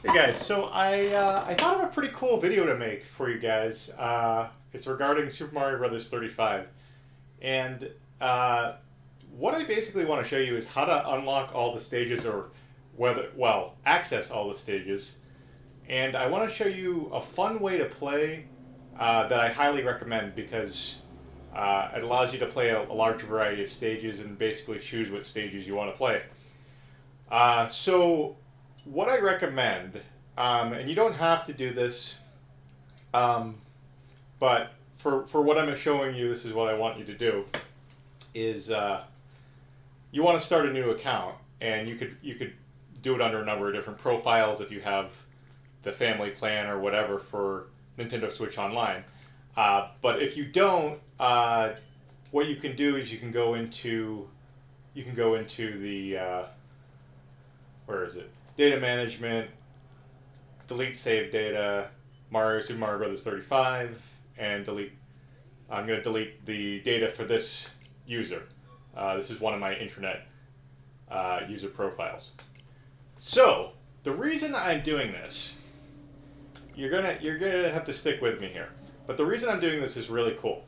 Hey guys, so I thought of a pretty cool video to make for you guys. It's regarding Super Mario Brothers 35, and what I basically want to show you is how to unlock all the stages, or access all the stages. And I want to show you a fun way to play that I highly recommend because it allows you to play a large variety of stages and basically choose what stages you want to play. So what I recommend, and you don't have to do this, um, but for what I'm showing you, this is what I want you to do, is you want to start a new account, and you could do it under a number of different profiles if you have the family plan or whatever for Nintendo Switch Online. But if you don't, what you can do is you can go into the where is it? Data management, delete save data, Super Mario Brothers 35, and delete. I'm going to delete the data for this user. This is one of my internet user profiles. So the reason I'm doing this, you're gonna have to stick with me here. But the reason I'm doing this is really cool.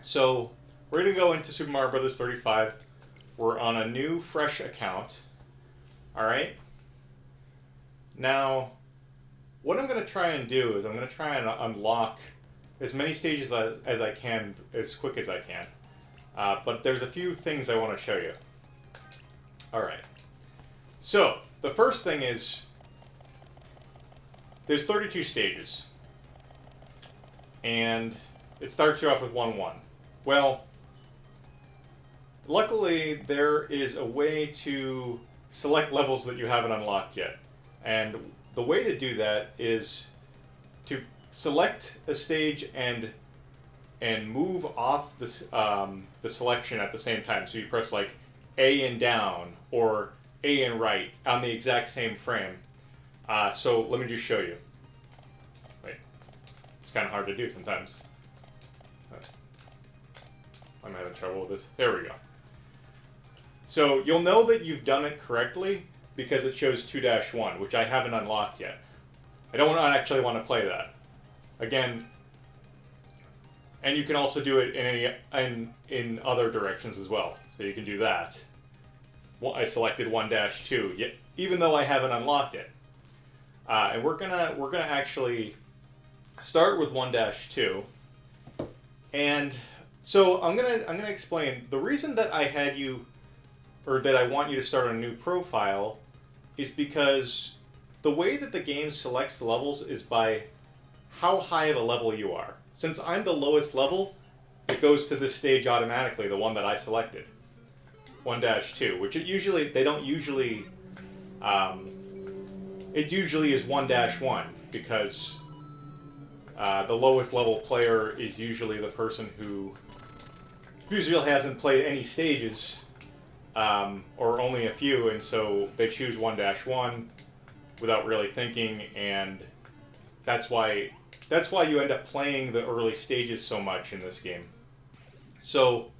So we're gonna go into Super Mario Brothers 35. We're on a new, fresh account. All right. Now, what I'm going to try and do is I'm going to try and unlock as many stages as I can, as quick as I can. But there's a few things I want to show you. All right. So, the first thing is there's 32 stages. And it starts you off with 1-1. Well, luckily there is a way to select levels that you haven't unlocked yet. And the way to do that is to select a stage and move off the selection at the same time. So you press like A and down or A and right on the exact same frame. So let me just show you. Wait, it's kind of hard to do sometimes. I'm having trouble with this. There we go. So you'll know that you've done it correctly because it shows 2-1, which I haven't unlocked yet. I don't actually want to play that. Again, and you can also do it in other directions as well. So you can do that. Well, I selected 1-2, yet even though I haven't unlocked it. And we're gonna actually start with 1-2. And so I'm gonna explain the reason that I had you, or that I want you to start a new profile, is because the way that the game selects the levels is by how high of a level you are. Since I'm the lowest level, it goes to this stage automatically, the one that I selected. 1-2, which they don't usually, it usually is 1-1, because the lowest level player is usually the person who usually hasn't played any stages, or only a few, and so they choose 1-1 without really thinking, and that's why you end up playing the early stages so much in this game. So,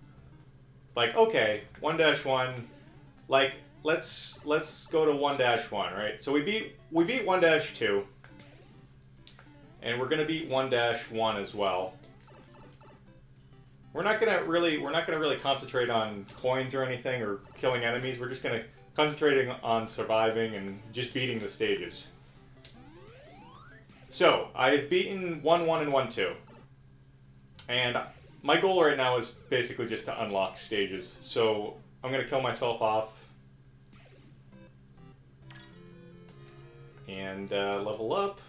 like, okay, 1-1, like let's go to 1-1, right? So we beat 1-2, and we're gonna beat 1-1 as well. We're not gonna really concentrate on coins or anything or killing enemies. We're just gonna concentrating on surviving and just beating the stages. So I've beaten 1-1 and 1-2, and my goal right now is basically just to unlock stages. So I'm gonna kill myself off and level up,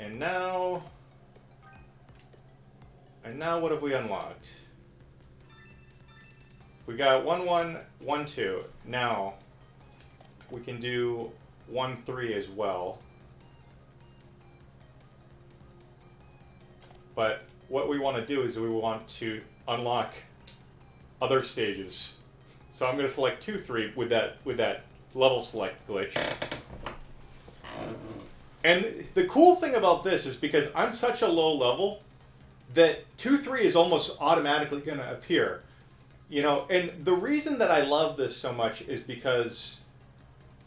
and now. And now what have we unlocked? We got 1-1, 1-2. Now we can do 1-3 as well. But what we want to do is we want to unlock other stages. So I'm going to select 2-3 with that level select glitch. And the cool thing about this is because I'm such a low level, that 2-3 is almost automatically going to appear. You know, and the reason that I love this so much is because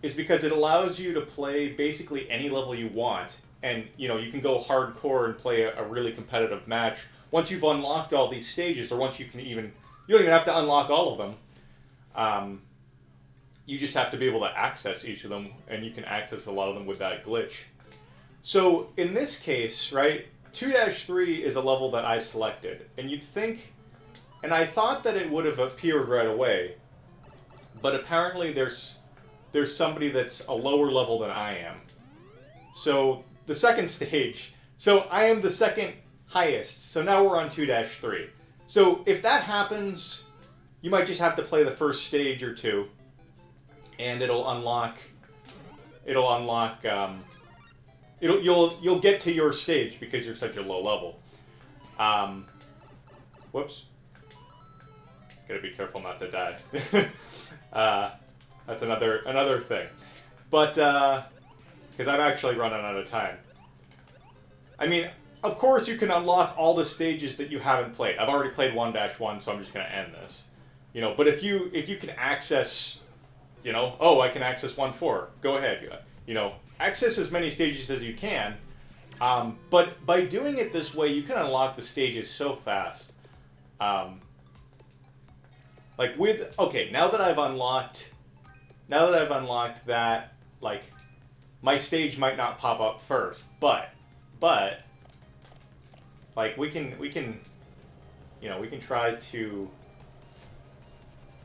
is because it allows you to play basically any level you want, and you can go hardcore and play a really competitive match once you've unlocked all these stages, or once you don't even have to unlock all of them. You just have to be able to access each of them, and you can access a lot of them with that glitch. So in this case, right, 2-3 is a level that I selected, and you'd think, and I thought that it would have appeared right away, but apparently there's somebody that's a lower level than I am. So the second stage, so I am the second highest, so now we're on 2-3. So if that happens, you might just have to play the first stage or two, and you'll get to your stage because you're such a low level. Whoops. Gotta be careful not to die. That's another thing. But, because I'm actually running out of time. I mean, of course you can unlock all the stages that you haven't played. I've already played 1-1, so I'm just gonna end this. But if you can access, I can access 1-4, go ahead. Access as many stages as you can. But by doing it this way, you can unlock the stages so fast. Now that I've unlocked that, like, my stage might not pop up first, but like we can try to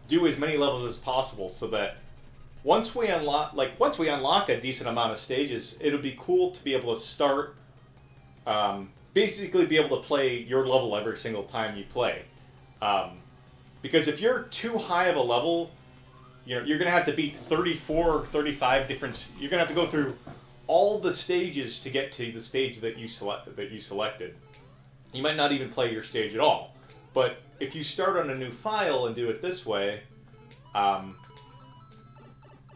do as many levels as possible so that once we unlock a decent amount of stages, it'll be cool to be able to start, basically be able to play your level every single time you play. Because if you're too high of a level, you're going to have to beat 34, 35 different... You're going to have to go through all the stages to get to the stage that you selected. You might not even play your stage at all. But if you start on a new file and do it this way,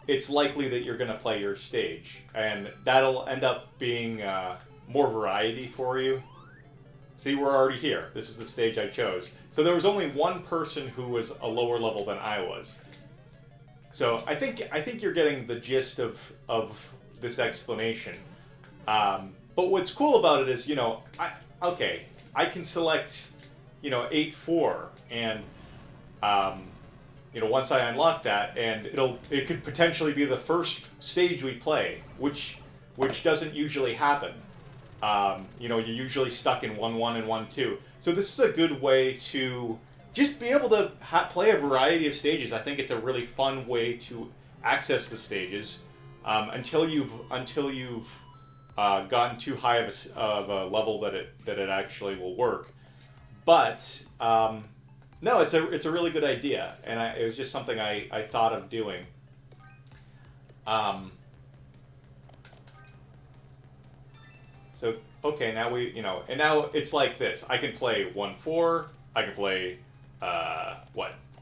it's likely that you're going to play your stage. And that'll end up being more variety for you. See, we're already here. This is the stage I chose. So there was only one person who was a lower level than I was. So I think you're getting the gist of this explanation. But what's cool about it is, I can select, 8-4, and once I unlock that, and it could potentially be the first stage we play, which doesn't usually happen. You're usually stuck in 1-1 and 1-2. So this is a good way to just be able to play a variety of stages. I think it's a really fun way to access the stages until you've gotten too high of a level that it actually will work. But no, it's a really good idea, and it was just something I thought of doing. So okay, now and now it's like this. I can play 1-4. I can play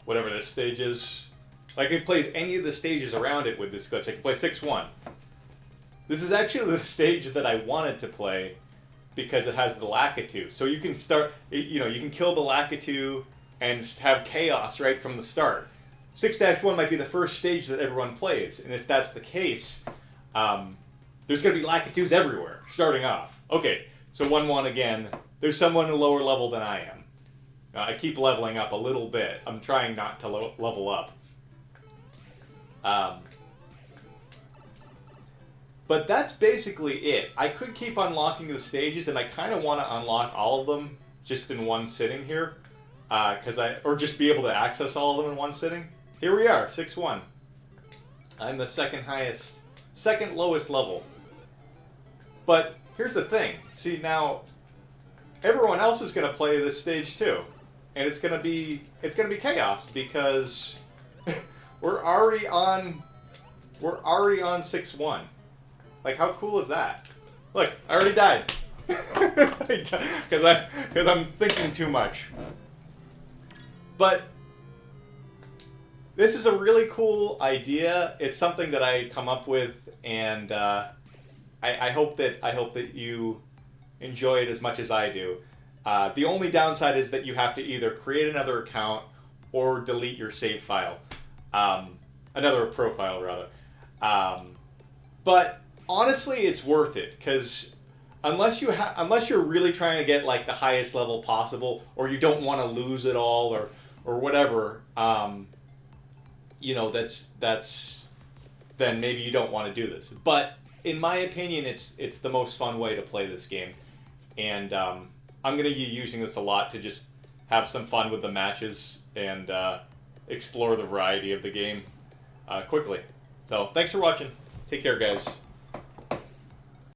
whatever this stage is. I can play any of the stages around it with this glitch. I can play 6-1. This is actually the stage that I wanted to play because it has the Lakitu. So you can start, you can kill the Lakitu and have chaos right from the start. 6-1 might be the first stage that everyone plays, and if that's the case, there's going to be Lakitus everywhere, starting off. Okay, so 1-1 again. There's someone at a lower level than I am. I keep leveling up a little bit. I'm trying not to level up. But that's basically it. I could keep unlocking the stages, and I kind of want to unlock all of them just in one sitting here. Or just be able to access all of them in one sitting. Here we are, 6-1. I'm the second lowest level. But here's the thing. See, now everyone else is going to play this stage too. And it's going to be chaos because we're already on 6-1. Like, how cool is that? Look, I already died. Because I'm thinking too much. But this is a really cool idea. It's something that I come up with, and I hope that you enjoy it as much as I do. The only downside is that you have to either create another account or delete your save file. Another profile, rather. But honestly, it's worth it because unless you're really trying to get like the highest level possible, or you don't want to lose it all, or whatever, that's then maybe you don't want to do this. But in my opinion, it's the most fun way to play this game, and I'm gonna be using this a lot to just have some fun with the matches and explore the variety of the game quickly. So thanks for watching. Take care, guys.